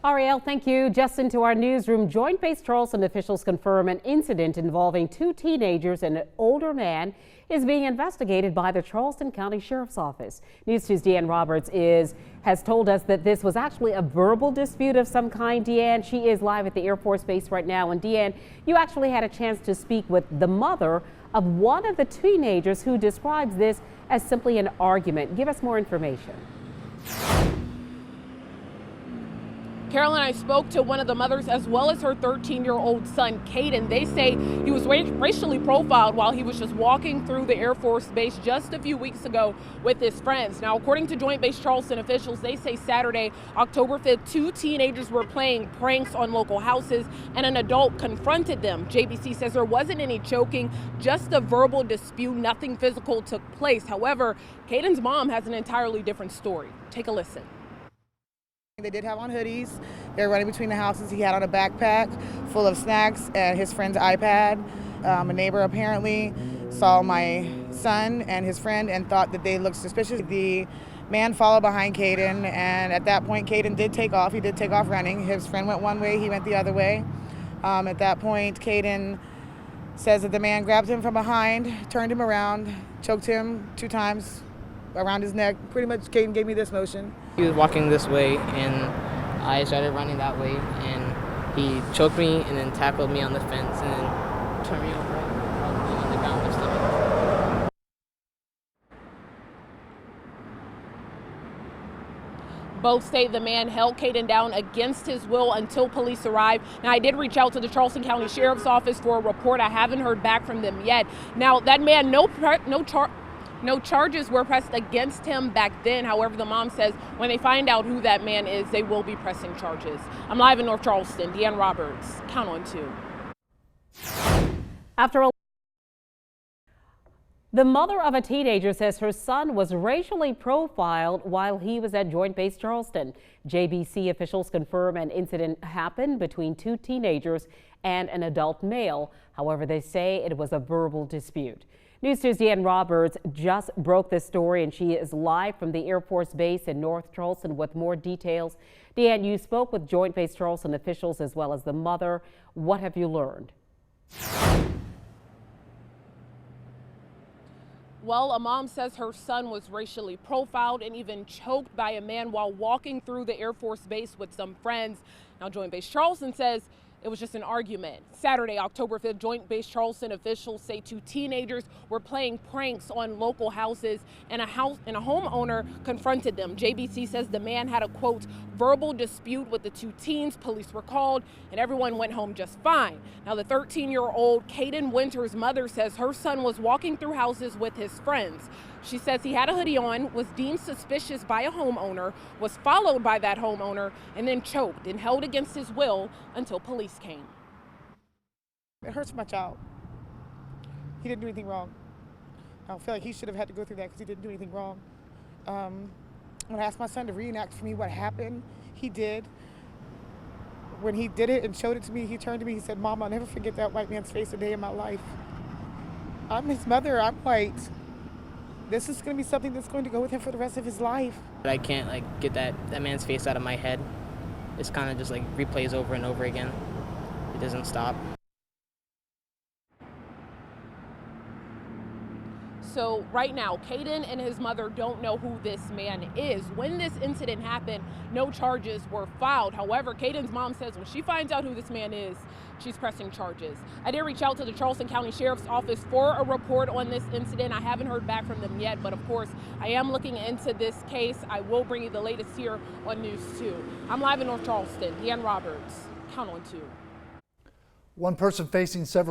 Ariel, thank you. Just into our newsroom, Joint Base Charleston officials confirm an incident involving two teenagers and an older man is being investigated by the Charleston County Sheriff's Office. News 2's Deanne Roberts has told us that this was actually a verbal dispute of some kind. Deanne, she is live at the Air Force Base right now. And Deanne, you actually had a chance to speak with the mother of one of the teenagers who describes this as simply an argument. Give us more information. Carolyn, I spoke to one of the mothers as well as her 13-year-old son, Caden. They say he was racially profiled while he was just walking through the Air Force Base just a few weeks ago with his friends. Now, according to Joint Base Charleston officials, they say Saturday, October 5th, two teenagers were playing pranks on local houses and an adult confronted them. JBC says there wasn't any choking, just a verbal dispute. Nothing physical took place. However, Caden's mom has an entirely different story. Take a listen. They did have on hoodies. They were running between the houses. He had on a backpack full of snacks and his friend's iPad. A neighbor apparently saw my son and his friend and thought that they looked suspicious. The man followed behind Caden, and at that point, Caden did take off. He did take off running. His friend went one way, he went the other way. At that point, Caden says that the man grabbed him from behind, turned him around, choked him 2 times around his neck. Pretty much, Caden gave me this motion. He was walking this way, and I started running that way, and he choked me and then tackled me on the fence and then turned me over on the ground with stomach. Both state the man held Caden down against his will until police arrived. Now, I did reach out to the Charleston County Sheriff's Office for a report. I haven't heard back from them yet. Now, that man, no charges were pressed against him back then. However, the mom says when they find out who that man is, they will be pressing charges. I'm live in North Charleston. Deanne Roberts, Count on 2. The mother of a teenager says her son was racially profiled while he was at Joint Base Charleston. JBC officials confirm an incident happened between two teenagers and an adult male. However, they say it was a verbal dispute. News 2's Deanne Roberts just broke this story, and she is live from the Air Force Base in North Charleston with more details. Deanne, you spoke with Joint Base Charleston officials as well as the mother. What have you learned? Well, a mom says her son was racially profiled and even choked by a man while walking through the Air Force Base with some friends. Now, Joint Base Charleston says it was just an argument. Saturday, October 5th, Joint Base Charleston officials say two teenagers were playing pranks on local houses and a homeowner confronted them. JBC says the man had a, quote, verbal dispute with the two teens. Police were called and everyone went home just fine. Now, the 13-year-old Caden Winter's mother says her son was walking through houses with his friends. She says he had a hoodie on, was deemed suspicious by a homeowner, was followed by that homeowner, and then choked and held against his will until police came. It hurts my child. He didn't do anything wrong. I don't feel like he should have had to go through that because he didn't do anything wrong. When I asked my son to reenact for me what happened, he did. When he did it and showed it to me, he turned to me, he said, "Mom, I'll never forget that white man's face a day in my life. I'm his mother, I'm white. This is going to be something that's going to go with him for the rest of his life." I can't get that man's face out of my head. It's kind of just replays over and over again. It doesn't stop. So right now, Caden and his mother don't know who this man is. When this incident happened, no charges were filed. However, Caden's mom says when she finds out who this man is, she's pressing charges. I did reach out to the Charleston County Sheriff's Office for a report on this incident. I haven't heard back from them yet, but of course, I am looking into this case. I will bring you the latest here on News 2. I'm live in North Charleston. Deanne Roberts, Count on 2. One person facing several